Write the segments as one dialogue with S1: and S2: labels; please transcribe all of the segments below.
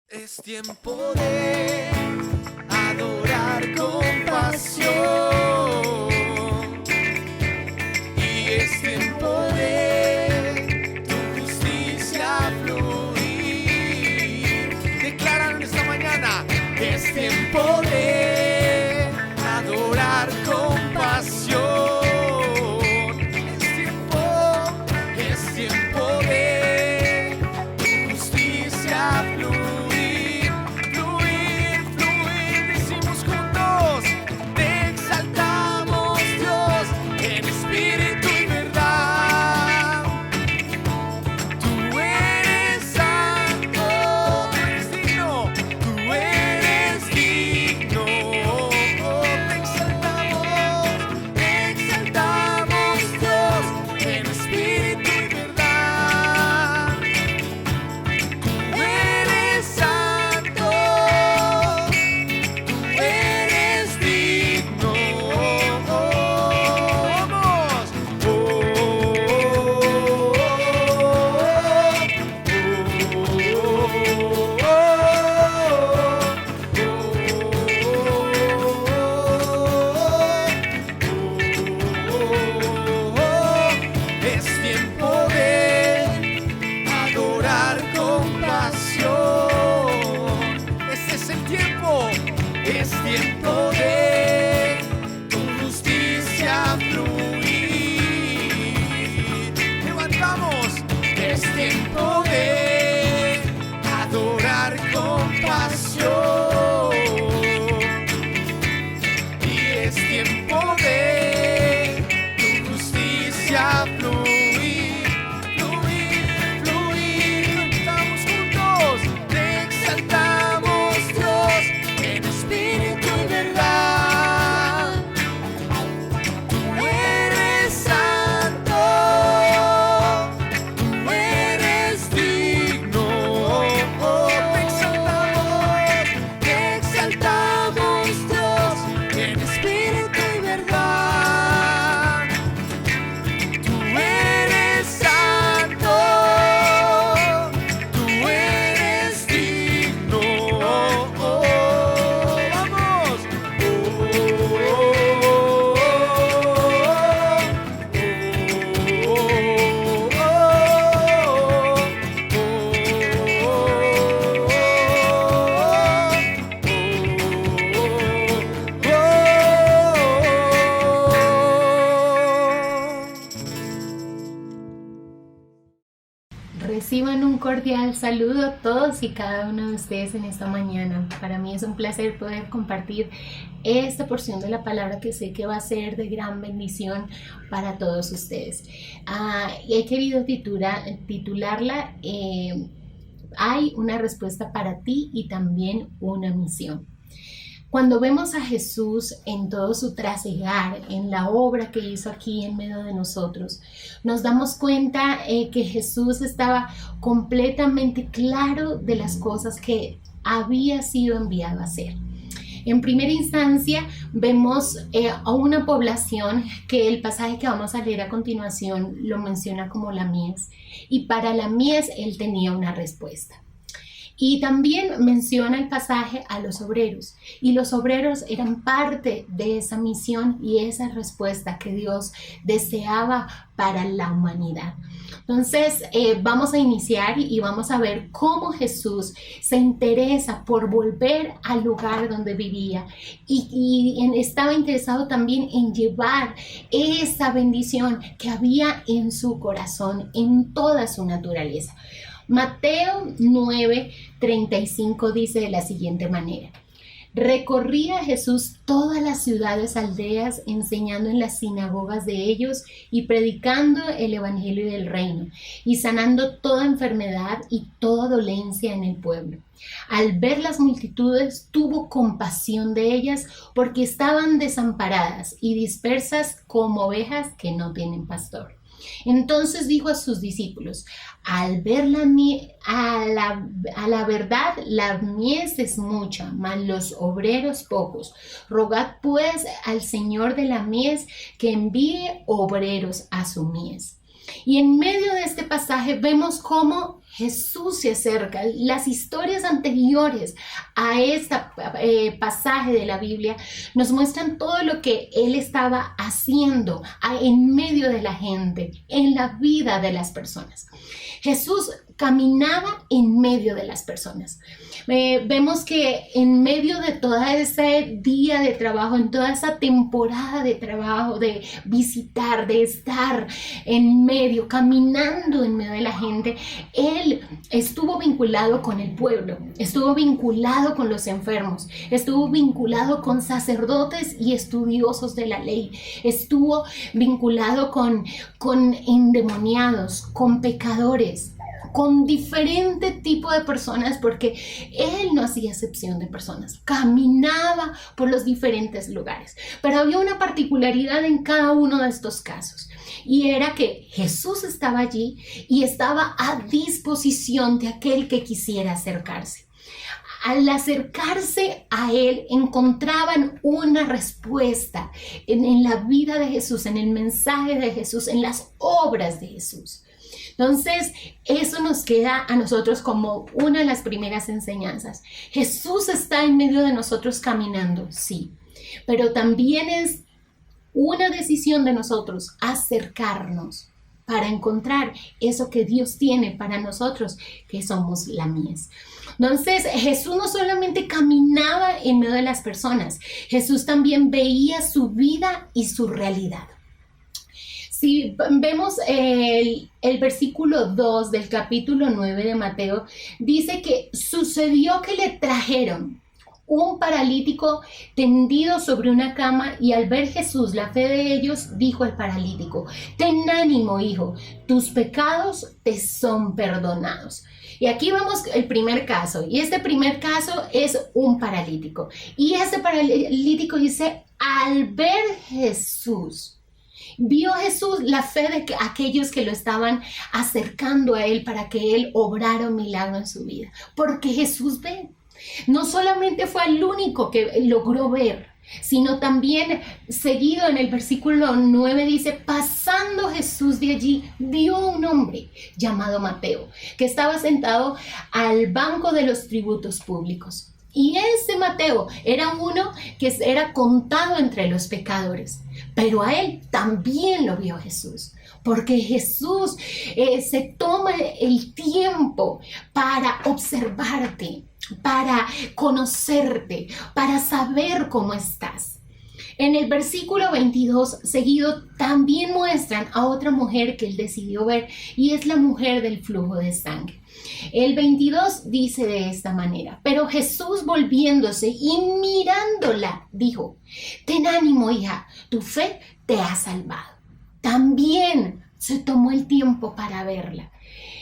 S1: Es tiempo de adorar con pasión y es tiempo de tu justicia fluir. Declararon esta mañana, es tiempo de adorar con pasión. Es tiempo de tu justicia fluir. Es tiempo de tu justicia fluir. Levantamos. Es tiempo de adorar con pasión. Y es tiempo de tu justicia fluir, fluir, fluir. Cantamos juntos. Te exaltamos, Dios, en espíritu y verdad. Tú eres santo, tú eres digno. Te exaltamos, Dios, en espíritu y verdad. Tú eres santo, tú eres digno. Vamos.
S2: Reciban un cordial saludo a todos y cada uno de ustedes en esta mañana. Para mí es un placer poder compartir esta porción de la palabra que sé que va a ser de gran bendición para todos ustedes. Y he querido titularla Hay una respuesta para ti y también una misión. Cuando vemos a Jesús en todo su trasegar, en la obra que hizo aquí en medio de nosotros, nos damos cuenta que Jesús estaba completamente claro de las cosas que había sido enviado a hacer. En primera instancia, vemos a una población que el pasaje que vamos a leer a continuación lo menciona como la mies, y para la mies él tenía una respuesta. Y también menciona el pasaje a los obreros, y los obreros eran parte de esa misión y esa respuesta que Dios deseaba para la humanidad. Entonces vamos a iniciar y vamos a ver cómo Jesús se interesa por volver al lugar donde vivía y estaba interesado también en llevar esa bendición que había en su corazón, en toda su naturaleza. Mateo 9:35 dice de la siguiente manera: recorría Jesús todas las ciudades, aldeas, enseñando en las sinagogas de ellos y predicando el evangelio del reino y sanando toda enfermedad y toda dolencia en el pueblo. Al ver las multitudes, tuvo compasión de ellas porque estaban desamparadas y dispersas como ovejas que no tienen pastor. Entonces dijo a sus discípulos: al ver a la verdad la mies es mucha, mas los obreros pocos. Rogad pues al Señor de la mies que envíe obreros a su mies. Y en medio de este pasaje vemos cómo Jesús se acerca. Las historias anteriores a este pasaje de la Biblia nos muestran todo lo que Él estaba haciendo en medio de la gente, en la vida de las personas. Jesús caminaba en medio de las personas. Vemos que en medio de todo ese día de trabajo, en toda esa temporada de trabajo, de visitar, de estar en medio, caminando en medio de la gente, Él estuvo vinculado con el pueblo, estuvo vinculado con los enfermos, estuvo vinculado con sacerdotes y estudiosos de la ley, estuvo vinculado con endemoniados, con pecadores, con diferente tipo de personas, porque Él no hacía excepción de personas, caminaba por los diferentes lugares. Pero había una particularidad en cada uno de estos casos, y era que Jesús estaba allí y estaba a disposición de aquel que quisiera acercarse. Al acercarse a Él, encontraban una respuesta en la vida de Jesús, en el mensaje de Jesús, en las obras de Jesús. Entonces, eso nos queda a nosotros como una de las primeras enseñanzas. Jesús está en medio de nosotros caminando, sí, pero también es una decisión de nosotros acercarnos para encontrar eso que Dios tiene para nosotros, que somos la mies. Entonces, Jesús no solamente caminaba en medio de las personas, Jesús también veía su vida y su realidad. Si vemos el versículo 2 del capítulo 9 de Mateo, dice que sucedió que le trajeron un paralítico tendido sobre una cama, y al ver Jesús la fe de ellos, dijo al paralítico: ten ánimo, hijo, tus pecados te son perdonados. Y aquí vemos el primer caso, y este primer caso es un paralítico. Y este paralítico dice: al ver Jesús, vio Jesús la fe de aquellos que lo estaban acercando a Él para que Él obrara un milagro en su vida. Porque Jesús ve. No solamente fue el único que logró ver, sino también seguido en el versículo 9 dice: pasando Jesús de allí, vio un hombre llamado Mateo, que estaba sentado al banco de los tributos públicos. Y ese Mateo era uno que era contado entre los pecadores, pero a él también lo vio Jesús, porque Jesús se toma el tiempo para observarte, para conocerte, para saber cómo estás. En el versículo 22 seguido también muestran a otra mujer que él decidió ver, y es la mujer del flujo de sangre. El 22 dice de esta manera: pero Jesús, volviéndose y mirándola, dijo: ten ánimo, hija, tu fe te ha salvado. También se tomó el tiempo para verla.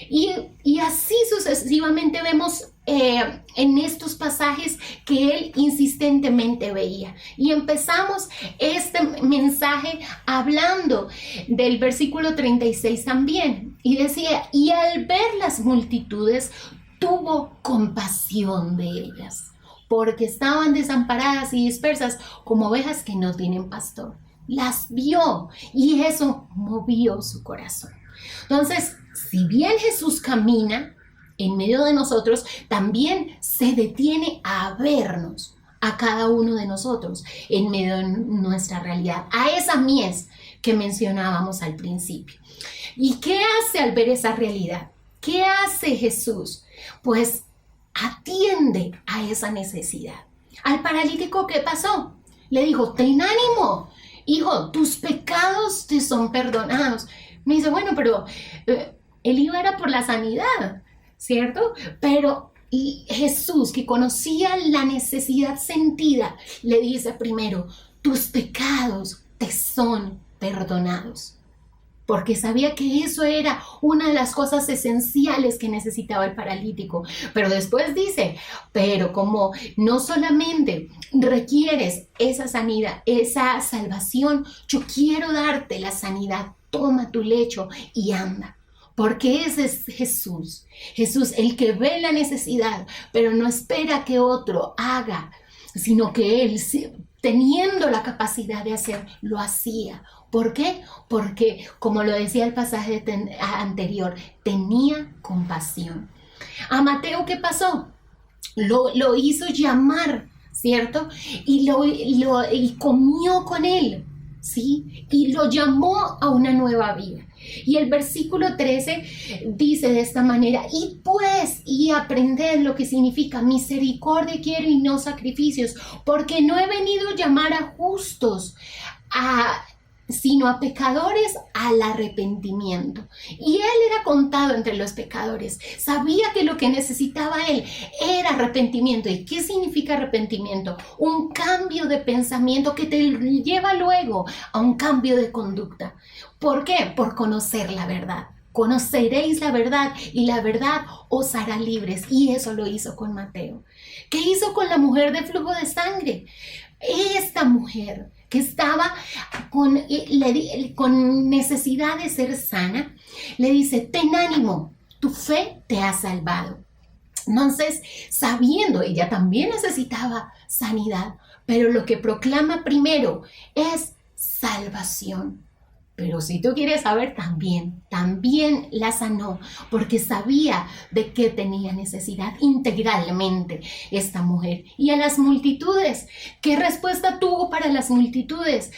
S2: Y así sucesivamente vemos en estos pasajes que él insistentemente veía. Y empezamos este mensaje hablando del versículo 36 también. Y decía: y al ver las multitudes, tuvo compasión de ellas, porque estaban desamparadas y dispersas como ovejas que no tienen pastor. Las vio, y eso movió su corazón. Entonces, si bien Jesús camina en medio de nosotros, también se detiene a vernos, a cada uno de nosotros, en medio de nuestra realidad, a esa mies que mencionábamos al principio. ¿Y qué hace al ver esa realidad? ¿Qué hace Jesús? Pues atiende a esa necesidad. Al paralítico, ¿qué pasó? Le dijo: ten ánimo, hijo, tus pecados te son perdonados. Me dice: bueno, pero él iba era por la sanidad, ¿cierto? Pero Jesús, que conocía la necesidad sentida, le dice primero: tus pecados te son perdonados. Porque sabía que eso era una de las cosas esenciales que necesitaba el paralítico. Pero después dice: pero como no solamente requieres esa sanidad, esa salvación, yo quiero darte la sanidad. Toma tu lecho y anda. Porque ese es Jesús. Jesús, el que ve la necesidad, pero no espera que otro haga, sino que él, teniendo la capacidad de hacer, lo hacía ¿Por qué? Porque, como lo decía el pasaje anterior, tenía compasión. A Mateo, ¿qué pasó? Lo hizo llamar, ¿cierto? Y comió con él, ¿sí? Y lo llamó a una nueva vida. Y el versículo 13 dice de esta manera: y aprended lo que significa misericordia quiero y no sacrificios, porque no he venido a llamar a justos, sino a pecadores al arrepentimiento. Y él era contado entre los pecadores. Sabía que lo que necesitaba él era arrepentimiento. ¿Y qué significa arrepentimiento? Un cambio de pensamiento que te lleva luego a un cambio de conducta. ¿Por qué? Por conocer la verdad. Conoceréis la verdad y la verdad os hará libres. Y eso lo hizo con Mateo. ¿Qué hizo con la mujer de flujo de sangre? Esta mujer que estaba con necesidad de ser sana, le dice: ten ánimo, tu fe te ha salvado. Entonces, sabiendo, ella también necesitaba sanidad, pero lo que proclama primero es salvación. Pero si tú quieres saber, también la sanó, porque sabía de qué tenía necesidad integralmente esta mujer. Y a las multitudes, ¿qué respuesta tuvo para las multitudes?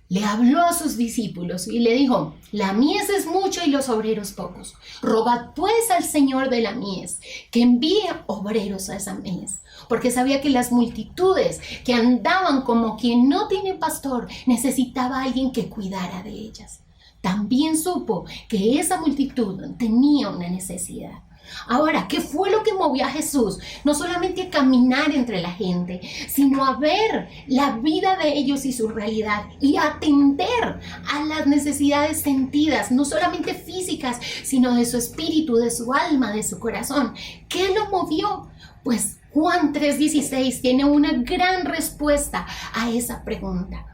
S2: Le habló a sus discípulos y le dijo: la mies es mucho y los obreros pocos. Rogad pues al Señor de la mies que envíe obreros a esa mies. Porque sabía que las multitudes que andaban como quien no tiene pastor necesitaba a alguien que cuidara de ellas. También supo que esa multitud tenía una necesidad. Ahora, ¿qué fue lo que movió a Jesús? No solamente a caminar entre la gente, sino a ver la vida de ellos y su realidad y a atender a las necesidades sentidas, no solamente físicas, sino de su espíritu, de su alma, de su corazón. ¿Qué lo movió? Pues Juan 3:16 tiene una gran respuesta a esa pregunta: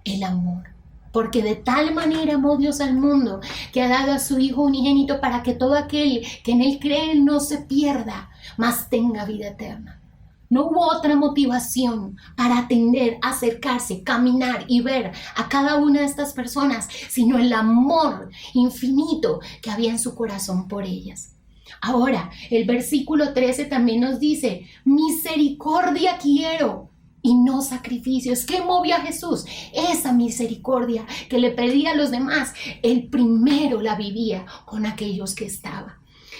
S2: el amor. Porque de tal manera amó Dios al mundo, que ha dado a su Hijo unigénito para que todo aquel que en él cree no se pierda, mas tenga vida eterna. No hubo otra motivación para atender, acercarse, caminar y ver a cada una de estas personas, sino el amor infinito que había en su corazón por ellas. Ahora, el versículo 13 también nos dice: misericordia quiero y no sacrificios. ¿Qué movió a Jesús? Esa misericordia que le pedía a los demás. Él primero la vivía con aquellos que estaban.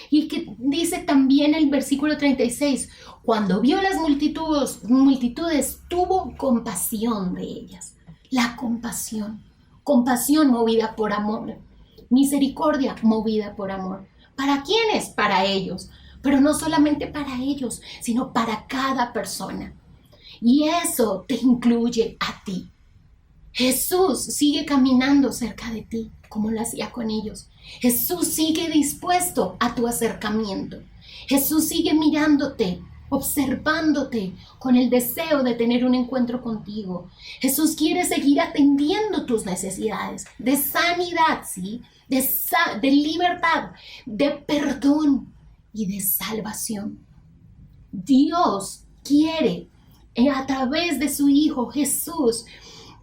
S2: Y que dice también el versículo 36, cuando vio las multitudes, tuvo compasión de ellas. La compasión movida por amor. Misericordia movida por amor. ¿Para quiénes? Para ellos. Pero no solamente para ellos, sino para cada persona. Y eso te incluye a ti. Jesús sigue caminando cerca de ti, como lo hacía con ellos. Jesús sigue dispuesto a tu acercamiento. Jesús sigue mirándote, observándote, con el deseo de tener un encuentro contigo. Jesús quiere seguir atendiendo tus necesidades de sanidad, ¿sí? De libertad, de perdón y de salvación. Dios quiere, a través de su Hijo Jesús,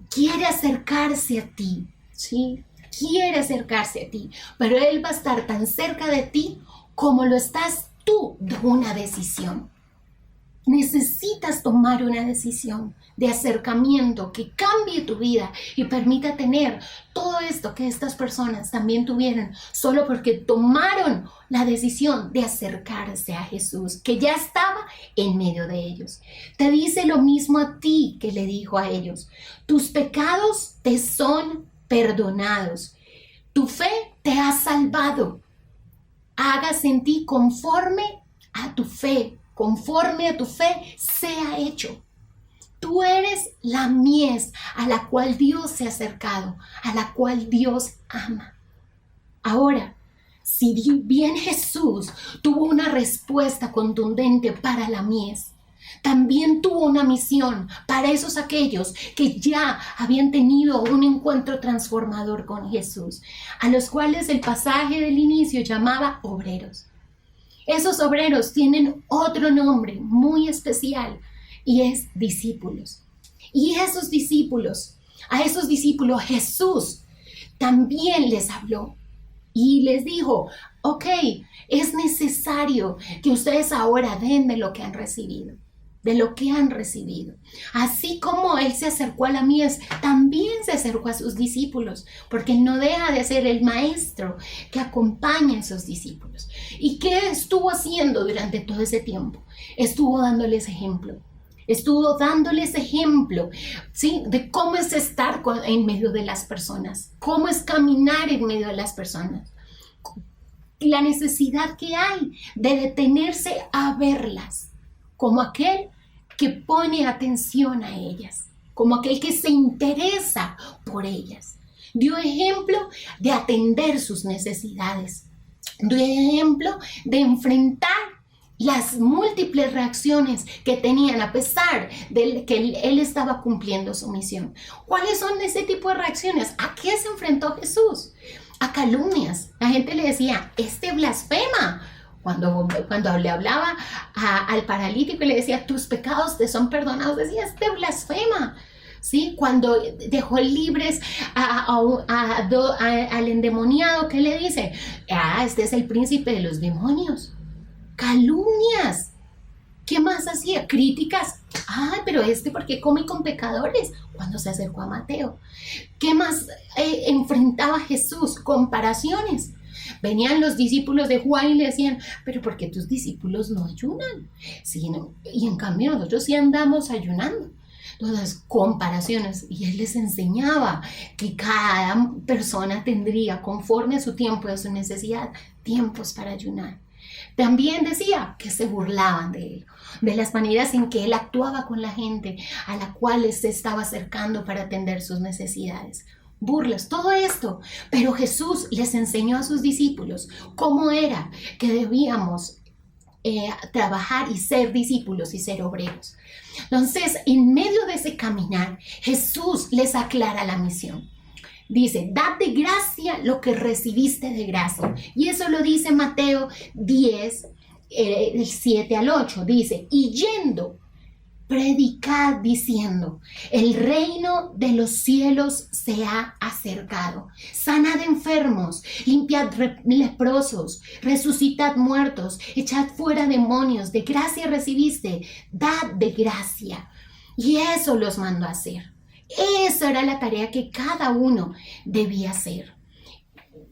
S2: quiere acercarse a ti, ¿sí? Quiere acercarse a ti, pero Él va a estar tan cerca de ti como lo estás tú de una decisión. Necesitas tomar una decisión de acercamiento que cambie tu vida y permita tener todo esto que estas personas también tuvieron, solo porque tomaron la decisión de acercarse a Jesús, que ya estaba en medio de ellos. Te dice lo mismo a ti que le dijo a ellos: tus pecados te son perdonados, tu fe te ha salvado, hágase en ti conforme a tu fe. Conforme a tu fe sea hecho. Tú eres la mies a la cual Dios se ha acercado, a la cual Dios ama. Ahora, si bien Jesús tuvo una respuesta contundente para la mies, también tuvo una misión para esos aquellos que ya habían tenido un encuentro transformador con Jesús, a los cuales el pasaje del inicio llamaba obreros. Esos obreros tienen otro nombre muy especial y es discípulos. Y a esos discípulos Jesús también les habló y les dijo, ok, es necesario que ustedes ahora den de lo que han recibido. De lo que han recibido. Así como Él se acercó a la mies, también se acercó a sus discípulos, porque Él no deja de ser el maestro que acompaña a esos discípulos. ¿Y qué estuvo haciendo durante todo ese tiempo? Estuvo dándoles ejemplo. Estuvo dándoles ejemplo, ¿sí? De cómo es estar en medio de las personas, cómo es caminar en medio de las personas. La necesidad que hay de detenerse a verlas, como aquel que pone atención a ellas, como aquel que se interesa por ellas. Dio ejemplo de atender sus necesidades. Dio ejemplo de enfrentar las múltiples reacciones que tenían a pesar de que él estaba cumpliendo su misión. ¿Cuáles son ese tipo de reacciones? ¿A qué se enfrentó Jesús? A calumnias. La gente le decía, este blasfema. Cuando le hablaba al paralítico y le decía, tus pecados te son perdonados, decía, este blasfema. ¿Sí? Cuando dejó libres al endemoniado, ¿qué le dice? Este es el príncipe de los demonios. Calumnias. ¿Qué más hacía? Críticas. Pero ¿por qué come con pecadores? Cuando se acercó a Mateo. ¿Qué más enfrentaba Jesús? Comparaciones. Venían los discípulos de Juan y le decían, pero ¿por qué tus discípulos no ayunan? Sí, no. Y en cambio nosotros sí andamos ayunando. Entonces, comparaciones. Y él les enseñaba que cada persona tendría, conforme a su tiempo y a su necesidad, tiempos para ayunar. También decía que se burlaban de él, de las maneras en que él actuaba con la gente a la cual se estaba acercando para atender sus necesidades. Burlas, todo esto, pero Jesús les enseñó a sus discípulos cómo era que debíamos trabajar y ser discípulos y ser obreros. Entonces, en medio de ese caminar, Jesús les aclara la misión. Dice, dad de gracia lo que recibiste de gracia. Y eso lo dice Mateo 10, del 7 al 8. Dice, y yendo, predicad diciendo, el reino de los cielos se ha acercado. Sanad enfermos, limpiad leprosos, resucitad muertos, echad fuera demonios, de gracia recibiste, dad de gracia. Y eso los mandó a hacer. Esa era la tarea que cada uno debía hacer.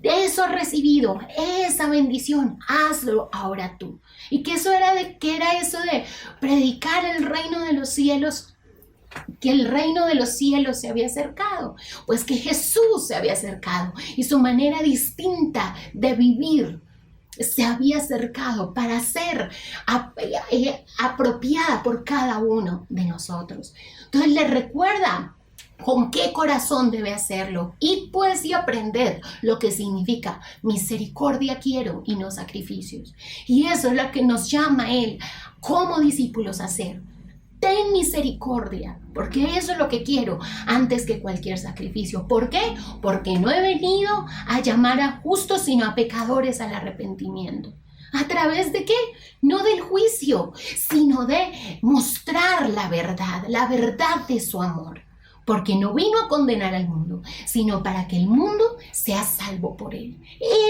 S2: Eso has recibido, esa bendición, hazlo ahora tú. ¿Y qué era eso de predicar el reino de los cielos? Que el reino de los cielos se había acercado. Pues que Jesús se había acercado y su manera distinta de vivir se había acercado para ser apropiada por cada uno de nosotros. Entonces le recuerda con qué corazón debe hacerlo y pues y aprender lo que significa misericordia quiero y no sacrificios. Y eso es lo que nos llama Él como discípulos a hacer. Ten misericordia, porque eso es lo que quiero antes que cualquier sacrificio. ¿Por qué? Porque no he venido a llamar a justos sino a pecadores al arrepentimiento. ¿A través de qué? No del juicio, sino de mostrar la verdad de su amor. Porque no vino a condenar al mundo, sino para que el mundo sea salvo por él.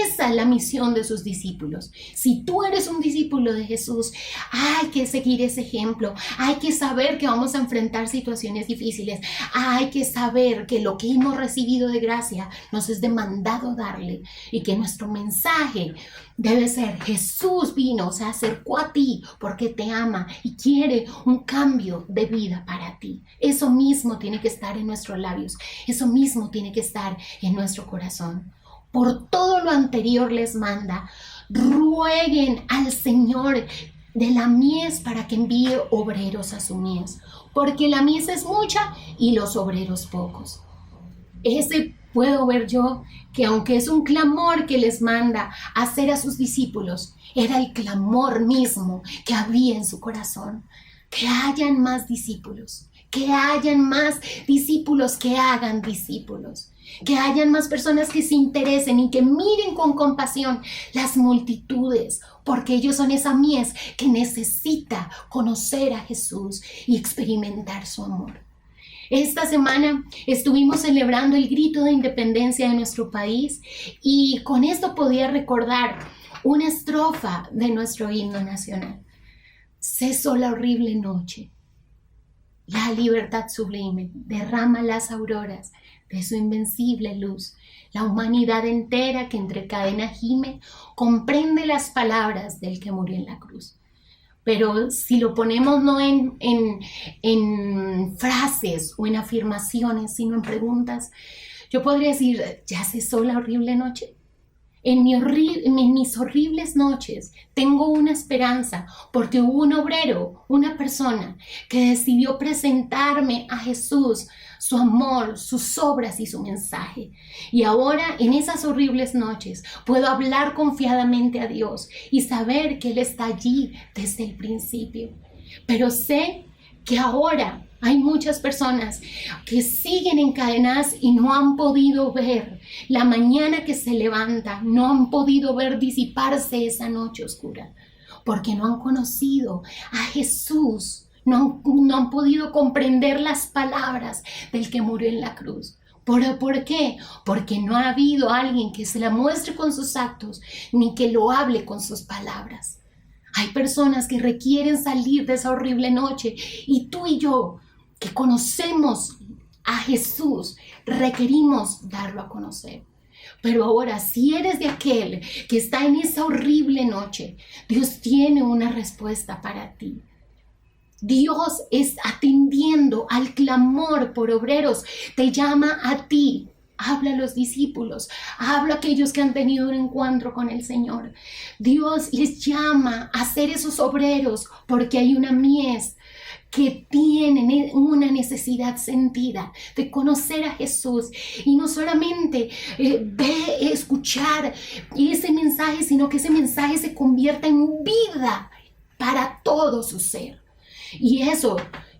S2: Esa es la misión de sus discípulos. Si tú eres un discípulo de Jesús, hay que seguir ese ejemplo. Hay que saber que vamos a enfrentar situaciones difíciles. Hay que saber que lo que hemos recibido de gracia nos es demandado darle. Y que nuestro mensaje debe ser, Jesús vino, se acercó a ti porque te ama y quiere un cambio de vida para ti. Eso mismo tiene que estar en nuestros labios. Eso mismo tiene que estar en nuestro corazón. Por todo lo anterior les manda, rueguen al Señor de la mies para que envíe obreros a su mies, porque la mies es mucha y los obreros pocos. Ese puedo ver yo que aunque es un clamor que les manda hacer a sus discípulos, era el clamor mismo que había en su corazón. Que hayan más discípulos, que hayan más discípulos que hagan discípulos, que hayan más personas que se interesen y que miren con compasión las multitudes, porque ellos son esa mies que necesita conocer a Jesús y experimentar su amor. Esta semana estuvimos celebrando el grito de independencia de nuestro país y con esto podía recordar una estrofa de nuestro himno nacional. Cesó la horrible noche, la libertad sublime derrama las auroras de su invencible luz. La humanidad entera que entre cadena gime comprende las palabras del que murió en la cruz. Pero si lo ponemos no en frases o en afirmaciones, sino en preguntas, yo podría decir, ¿ya cesó la horrible noche? En mis horribles noches tengo una esperanza porque hubo un obrero, una persona que decidió presentarme a Jesús, su amor, sus obras y su mensaje. Y ahora en esas horribles noches puedo hablar confiadamente a Dios y saber que Él está allí desde el principio. Pero sé que ahora hay muchas personas que siguen encadenadas y no han podido ver la mañana que se levanta, no han podido ver disiparse esa noche oscura, porque no han conocido a Jesús, no han podido comprender las palabras del que murió en la cruz. ¿Por qué? Porque no ha habido alguien que se la muestre con sus actos, ni que lo hable con sus palabras. Hay personas que requieren salir de esa horrible noche y tú y yo, que conocemos a Jesús, requerimos darlo a conocer. Pero ahora, si eres de aquel que está en esa horrible noche, Dios tiene una respuesta para ti. Dios es atendiendo al clamor por obreros, te llama a ti. Habla a los discípulos, habla a aquellos que han tenido un encuentro con el Señor. Dios les llama a ser esos obreros porque hay una mies que tienen una necesidad sentida de conocer a Jesús y no solamente escuchar ese mensaje, sino que ese mensaje se convierta en vida para todo su ser. Y eso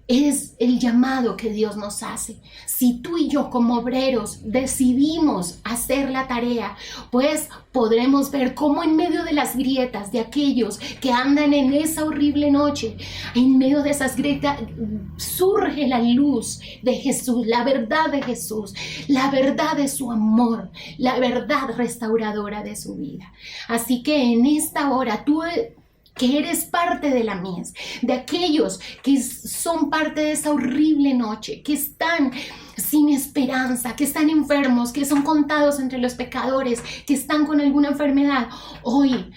S2: es el llamado que Dios nos hace. Si tú y yo como obreros decidimos hacer la tarea, pues podremos ver cómo en medio de las grietas de aquellos que andan en esa horrible noche, en medio de esas grietas surge la luz de Jesús, la verdad de Jesús, la verdad de su amor, la verdad restauradora de su vida. Así que en esta hora tú que eres parte de la mies, de aquellos que son parte de esa horrible noche, que están sin esperanza, que están enfermos, que son contados entre los pecadores, que están con alguna enfermedad. Hoy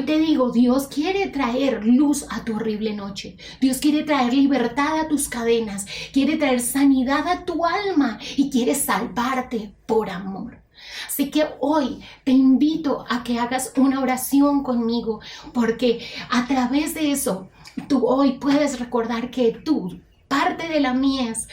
S2: te digo, Dios quiere traer luz a tu horrible noche. Dios quiere traer libertad a tus cadenas, quiere traer sanidad a tu alma y quiere salvarte por amor. Así que hoy te invito a que hagas una oración conmigo, porque a través de eso tú hoy puedes recordar que tú, parte de la mies,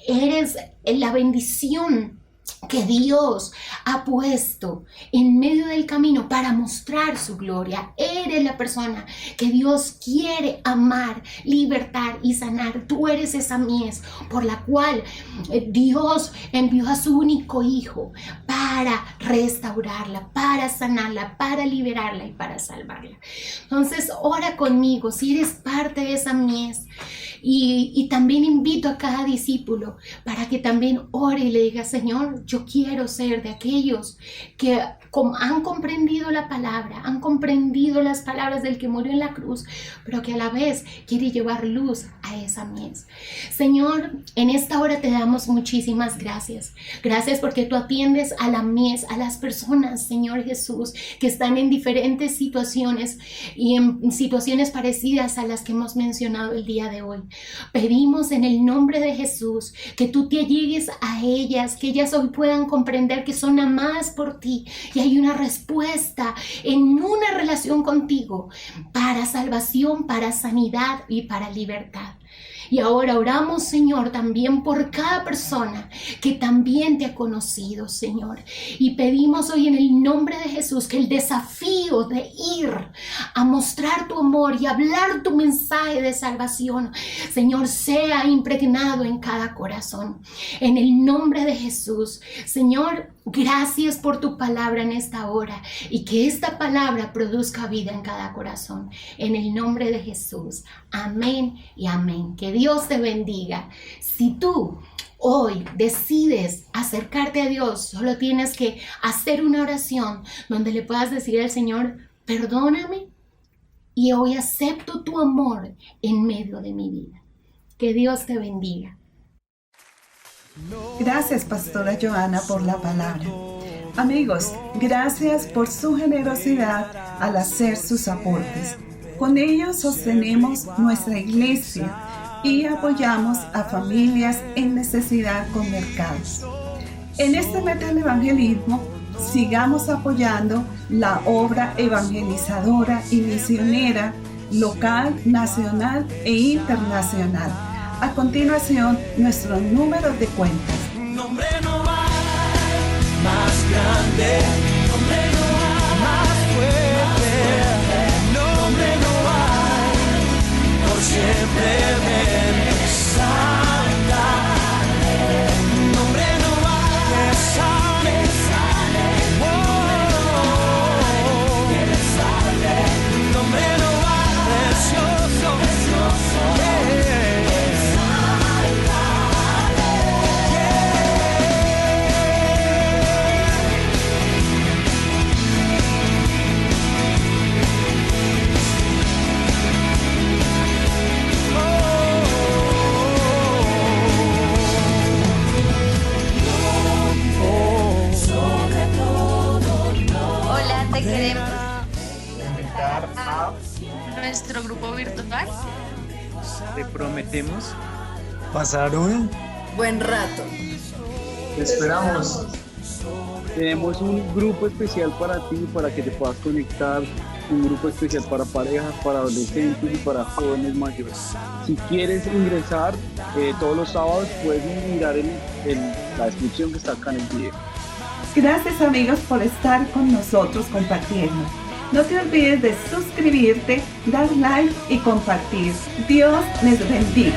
S2: eres la bendición que Dios ha puesto en medio del camino para mostrar su gloria. Eres la persona que Dios quiere amar, libertar y sanar. Tú eres esa mies por la cual Dios envió a su único hijo para restaurarla, para sanarla, para liberarla y para salvarla. Entonces, ora conmigo si eres parte de esa mies. Y también invito a cada discípulo para que también ore y le diga: Señor, yo quiero ser de aquellos que han comprendido la palabra, han comprendido las palabras del que murió en la cruz, pero que a la vez quiere llevar luz a esa mies. Señor, en esta hora te damos muchísimas gracias. Gracias porque tú atiendes a la mies, a las personas, Señor Jesús, que están en diferentes situaciones y en situaciones parecidas a las que hemos mencionado el día de hoy. Pedimos en el nombre de Jesús que tú te llegues a ellas, que ellas hoy puedan comprender que son amadas por ti y hay una respuesta en una relación contigo para salvación, para sanidad y para libertad. Y ahora oramos, Señor, también por cada persona que también te ha conocido, Señor. Y pedimos hoy en el nombre de Jesús que el desafío de ir a mostrar tu amor y hablar tu mensaje de salvación, Señor, sea impregnado en cada corazón. En el nombre de Jesús, Señor, Gracias por tu palabra en esta hora y que esta palabra produzca vida en cada corazón. En el nombre de Jesús. Amén y amén. Que Dios te bendiga. Si tú hoy decides acercarte a Dios, solo tienes que hacer una oración donde le puedas decir al Señor, perdóname y hoy acepto tu amor en medio de mi vida. Que Dios te bendiga.
S3: Gracias, Pastora Joana, por la palabra. Amigos, gracias por su generosidad al hacer sus aportes. Con ellos sostenemos nuestra iglesia y apoyamos a familias en necesidad con mercados. En este mes del evangelismo, sigamos apoyando la obra evangelizadora y misionera local, nacional e internacional. A continuación, nuestros números de cuentas.
S1: Nombre no hay más grande, nombre no hay más fuerte, nombre no hay por siempre me salta, nombre no hay que sale, que me sale, nombre no hay precioso, yeah.
S4: Te queremos invitar a nuestro grupo virtual.
S5: Te prometemos
S6: pasar un
S4: Buen rato.
S6: te esperamos.
S5: tenemos un grupo especial para ti, para que te puedas conectar, un grupo especial para parejas, para adolescentes y para jóvenes mayores. Si quieres ingresar todos los sábados, puedes mirar la descripción que está acá en el video.
S3: Gracias, amigos, por estar con nosotros compartiendo. No te olvides de suscribirte, dar like y compartir. Dios les bendiga.